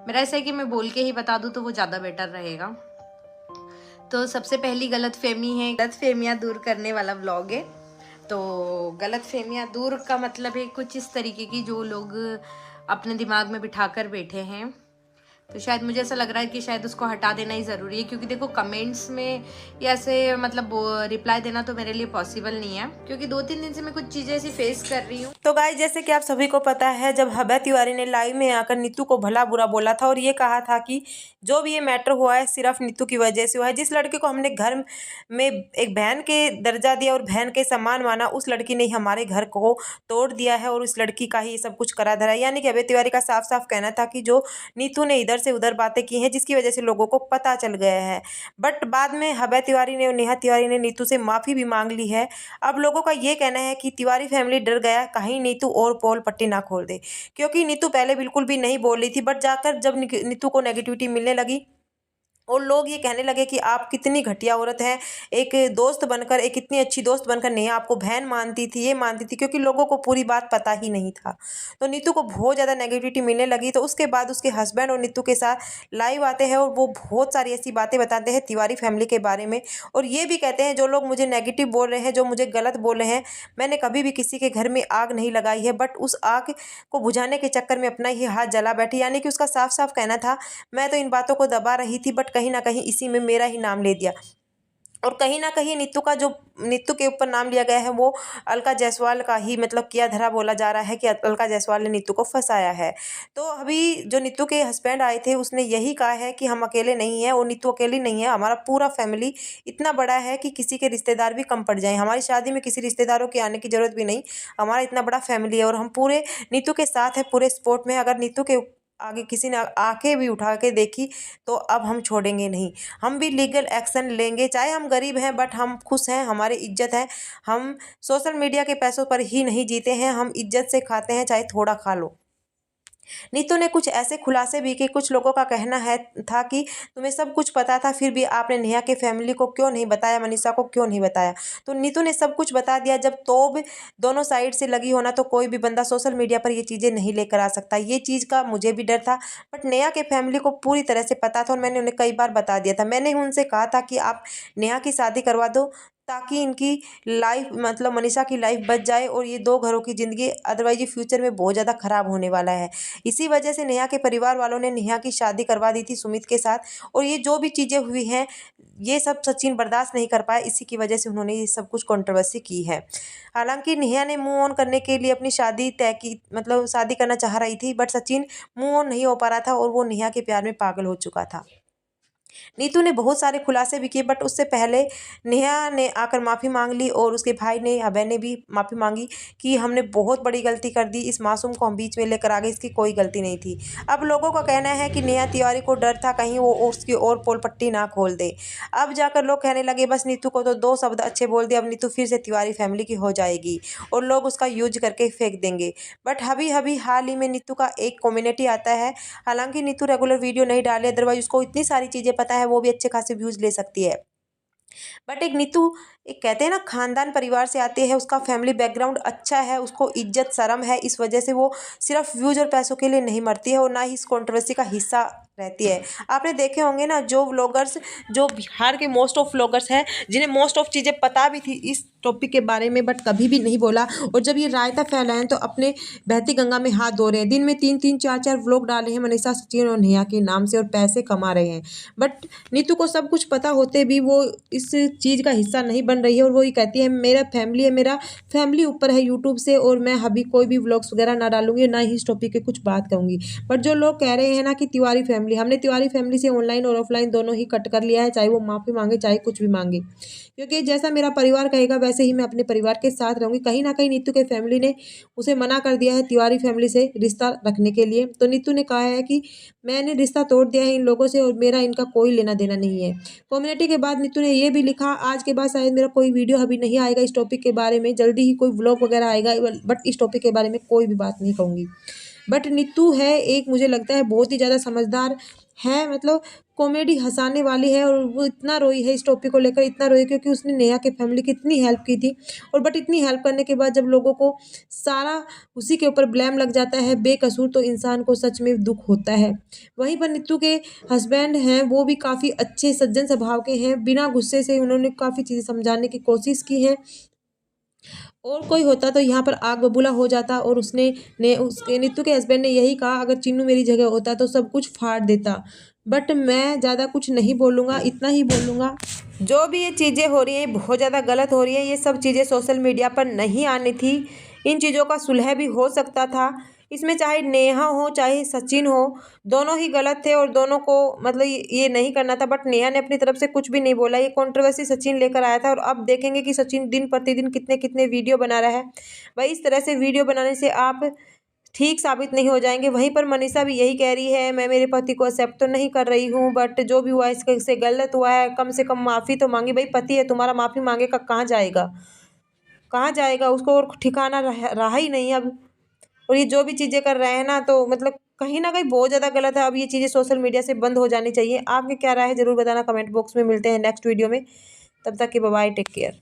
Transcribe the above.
मेरा ऐसा है कि मैं बोल के ही बता दूँ तो वो ज़्यादा बेटर रहेगा। तो सबसे पहली गलतफहमी है, गलतफहमियाँ दूर करने वाला व्लॉग है। तो गलतफहमियाँ दूर का मतलब है कुछ इस तरीके की जो लोग अपने दिमाग में बिठा कर बैठे हैं, तो शायद मुझे ऐसा लग रहा है कि शायद उसको हटा देना ही ज़रूरी है, क्योंकि देखो कमेंट्स में या ऐसे मतलब रिप्लाई देना तो मेरे लिए पॉसिबल नहीं है, क्योंकि 2-3 दिन से मैं कुछ चीज़ें ऐसी फेस कर रही हूँ। तो गाइस, जैसे कि आप सभी को पता है, जब हबा तिवारी ने लाइव में आकर नीतू को भला बुरा बोला था और ये कहा था कि जो भी ये मैटर हुआ है सिर्फ नीतू की वजह से हुआ है। जिस लड़के को हमने घर में एक बहन के दर्जा दिया और बहन के सम्मान माना, उस लड़की ने हमारे घर को तोड़ दिया है और उस लड़की का ही सब कुछ करा धरा। यानी कि हबा तिवारी का साफ साफ कहना था कि जो नीतू ने इधर से उधर बातें की हैं जिसकी वजह से लोगों को पता चल गया है। बट बाद में हबा तिवारी ने और नेहा तिवारी ने नीतू से माफ़ी भी मांग ली है। अब लोगों का ये कहना है कि तिवारी फैमिली डर गया कहीं नीतू और पोल पट्टी ना खोल दे, क्योंकि नीतू पहले बिल्कुल भी नहीं बोल रही थी, बट जाकर जब नीतू को नेगेटिविटी मिलने लगी और लोग ये कहने लगे कि आप कितनी घटिया औरत हैं, एक दोस्त बनकर, एक इतनी अच्छी दोस्त बनकर नेहा आपको बहन मानती थी, ये मानती थी, क्योंकि लोगों को पूरी बात पता ही नहीं था। तो नीतू को बहुत ज़्यादा नेगेटिविटी मिलने लगी। तो उसके बाद उसके हस्बैंड और नीतू के साथ लाइव आते हैं और वो बहुत सारी ऐसी बातें बताते हैं तिवारी फैमिली के बारे में, और ये भी कहते हैं जो लोग मुझे नेगेटिव बोल रहे हैं, जो मुझे गलत बोल रहे हैं, मैंने कभी भी किसी के घर में आग नहीं लगाई है, बट उस आग को बुझाने के चक्कर में अपना ही हाथ जला बैठी। यानी कि उसका साफ साफ कहना था, मैं तो इन बातों को दबा रही थी, बट कहीं ना कहीं इसी में मेरा ही नाम ले दिया। और कहीं ना कहीं नीतू के ऊपर नाम लिया गया है वो अलका जायसवाल का ही मतलब किया धरा बोला जा रहा है कि अलका जायसवाल ने नीतू को फंसाया है। तो अभी जो नीतू के हस्बैंड आए थे उसने यही कहा है कि हम अकेले नहीं हैं और नीतू अकेली नहीं है, हमारा पूरा फैमिली इतना बड़ा है कि किसी के रिश्तेदार भी कम पड़ जाएं, हमारी शादी में किसी रिश्तेदारों के आने की जरूरत भी नहीं, हमारा इतना बड़ा फैमिली है और हम पूरे नीतू के साथ है, पूरे सपोर्ट में। अगर नीतू के आगे किसी ने आके भी उठा के देखी तो अब हम छोड़ेंगे नहीं, हम भी लीगल एक्शन लेंगे। चाहे हम गरीब हैं बट हम खुश हैं, हमारी इज्जत है, हम सोशल मीडिया के पैसों पर ही नहीं जीते हैं, हम इज्जत से खाते हैं, चाहे थोड़ा खा लो। नीतू ने कुछ ऐसे खुलासे भी किए। कुछ लोगों का कहना है था कि तुम्हें सब कुछ पता था फिर भी आपने नेहा के फैमिली को क्यों नहीं बताया, मनीषा को क्यों नहीं बताया। तो नीतू ने सब कुछ बता दिया। जब तोब दोनों साइड से लगी होना तो कोई भी बंदा सोशल मीडिया पर ये चीज़ें नहीं लेकर आ सकता। ये चीज़ का मुझे भी डर था, बट नेहा के फैमिली को पूरी तरह से पता था और मैंने उन्हें कई बार बता दिया था। मैंने उनसे कहा था कि आप नेहा की शादी करवा दो ताकि इनकी लाइफ मतलब मनीषा की लाइफ बच जाए और ये दो घरों की ज़िंदगी, अदरवाइज ये फ्यूचर में बहुत ज़्यादा ख़राब होने वाला है। इसी वजह से नेहा के परिवार वालों ने नेहा की शादी करवा दी थी सुमित के साथ, और ये जो भी चीज़ें हुई हैं ये सब सचिन बर्दाश्त नहीं कर पाया, इसी की वजह से उन्होंने ये सब कुछ कंट्रोवर्सी की है। हालांकि नेहा ने मूव ऑन करने के लिए अपनी शादी तय की, मतलब शादी करना चाह रही थी, बट सचिन मूव ऑन नहीं हो पा रहा था और वो नेहा के प्यार में पागल हो चुका था। नीतू ने बहुत सारे खुलासे भी किए, बट उससे पहले नेहा ने आकर माफ़ी मांग ली और उसके भाई ने, अभय ने भी माफ़ी मांगी कि हमने बहुत बड़ी गलती कर दी, इस मासूम को हम बीच में लेकर आ गए, इसकी कोई गलती नहीं थी। अब लोगों का कहना है कि नेहा तिवारी को डर था कहीं वो उसकी और पोल पट्टी ना खोल दे। अब जाकर लोग कहने लगे बस नीतू को तो 2 शब्द अच्छे बोल दिए, अब नीतू फिर से तिवारी फैमिली की हो जाएगी और लोग उसका यूज करके फेंक देंगे। बट अभी अभी हाल ही में नीतू का एक कम्युनिटी आता है। हालांकि नीतू रेगुलर वीडियो नहीं डाले, अदरवाइज उसको इतनी सारी चीज़ें पता है, वो भी अच्छे खासे व्यूज़ ले सकती है। बट एक नीतू, एक कहते हैं ना खानदान परिवार से आती है, उसका फैमिली बैकग्राउंड अच्छा है, उसको इज्जत शर्म है, इस वजह से वो सिर्फ व्यूज और पैसों के लिए नहीं मरती है और ना ही इस कंट्रोवर्सी का हिस्सा रहती है। आपने देखे होंगे ना जो व्लॉगर्स, जो बिहार के मोस्ट ऑफ व्लॉगर्स हैं जिन्हें मोस्ट ऑफ चीज़ें पता भी थी इस टॉपिक के बारे में, बट कभी भी नहीं बोला, और जब ये रायता फैलाएं तो अपने बहती गंगा में हाथ धो रहे हैं। दिन में 3-3 4-4 व्लॉग डाले हैं मनीषा, सचिन और नेहा के नाम से और पैसे कमा रहे हैं। बट नीतू को सब कुछ पता होते भी वो इस चीज़ का हिस्सा नहीं बन रही है और वो ये कहती है मेरा फैमिली है, मेरा फैमिली ऊपर है यूट्यूब से और मैं अभी कोई भी व्लॉग्स वगैरह ना डालूंगी, ना ही इस टॉपिक पे कुछ बात करूंगी। बट जो लोग कह रहे हैं ना कि तिवारी फैमिली, हमने तिवारी फैमिली से ऑनलाइन और ऑफलाइन दोनों ही कट कर लिया है, चाहे वो माफ़ी मांगे चाहे कुछ भी मांगे, क्योंकि जैसा मेरा परिवार कहेगा वैसे ही मैं अपने परिवार के साथ रहूंगी। कहीं ना कहीं नीतू के फैमिली ने उसे मना कर दिया है तिवारी फैमिली से रिश्ता रखने के लिए। तो नीतू ने कहा है कि मैंने रिश्ता तोड़ दिया है इन लोगों से और मेरा इनका कोई लेना देना नहीं है। कम्युनिटी के बाद नीतू ने ये भी लिखा, आज के बाद शायद मेरा कोई वीडियो अभी नहीं आएगा इस टॉपिक के बारे में, जल्दी ही कोई व्लॉग वगैरह आएगा, बट इस टॉपिक के बारे में कोई भी बात नहीं कहूँगी। बट नीतू है एक, मुझे लगता है बहुत ही ज़्यादा समझदार है, मतलब कॉमेडी हंसाने वाली है। और वो इतना रोई है इस टॉपिक को लेकर, इतना रोई क्योंकि उसने नेहा के फैमिली की इतनी हेल्प की थी। और बट इतनी हेल्प करने के बाद जब लोगों को सारा उसी के ऊपर ब्लेम लग जाता है बेकसूर, तो इंसान को सच में दुख होता है। वहीं पर नीतू के हस्बैंड हैं, वो भी काफ़ी अच्छे सज्जन स्वभाव के हैं, बिना गुस्से से उन्होंने काफ़ी चीज़ें समझाने की कोशिश की है। और कोई होता तो यहाँ पर आग बबूला हो जाता, और उसने उसके नीतू के हस्बैंड ने यही कहा, अगर चिन्नू मेरी जगह होता तो सब कुछ फाड़ देता। बट मैं ज़्यादा कुछ नहीं बोलूँगा, इतना ही बोलूँगा, जो भी ये चीज़ें हो रही हैं बहुत ज़्यादा गलत हो रही है। ये सब चीज़ें सोशल मीडिया पर नहीं आनी थी, इन चीज़ों का सुलह भी हो सकता था। इसमें चाहे नेहा हो चाहे सचिन हो, दोनों ही गलत थे और दोनों को मतलब ये नहीं करना था। बट नेहा ने अपनी तरफ से कुछ भी नहीं बोला, ये कंट्रोवर्सी सचिन लेकर आया था। और अब देखेंगे कि सचिन दिन प्रतिदिन कितने कितने वीडियो बना रहा है। भाई इस तरह से वीडियो बनाने से आप ठीक साबित नहीं हो जाएंगे। वहीं पर मनीषा भी यही कह रही है, मैं मेरे पति को एक्सेप्ट तो नहीं कर रही हूँ, बट जो भी हुआ इससे गलत हुआ है, कम से कम माफ़ी तो मांगी। भाई पति है तुम्हारा, माफ़ी मांगेगा कहाँ जाएगा, कहाँ जाएगा, उसको और ठिकाना रहा ही नहीं अब। और ये जो भी चीज़ें कर रहे हैं ना, तो मतलब कहीं ना कहीं बहुत ज़्यादा गलत है। अब ये चीज़ें सोशल मीडिया से बंद हो जानी चाहिए। आपकी क्या राय है ज़रूर बताना कमेंट बॉक्स में। मिलते हैं नेक्स्ट वीडियो में, तब तक के बाय बाय, टेक केयर।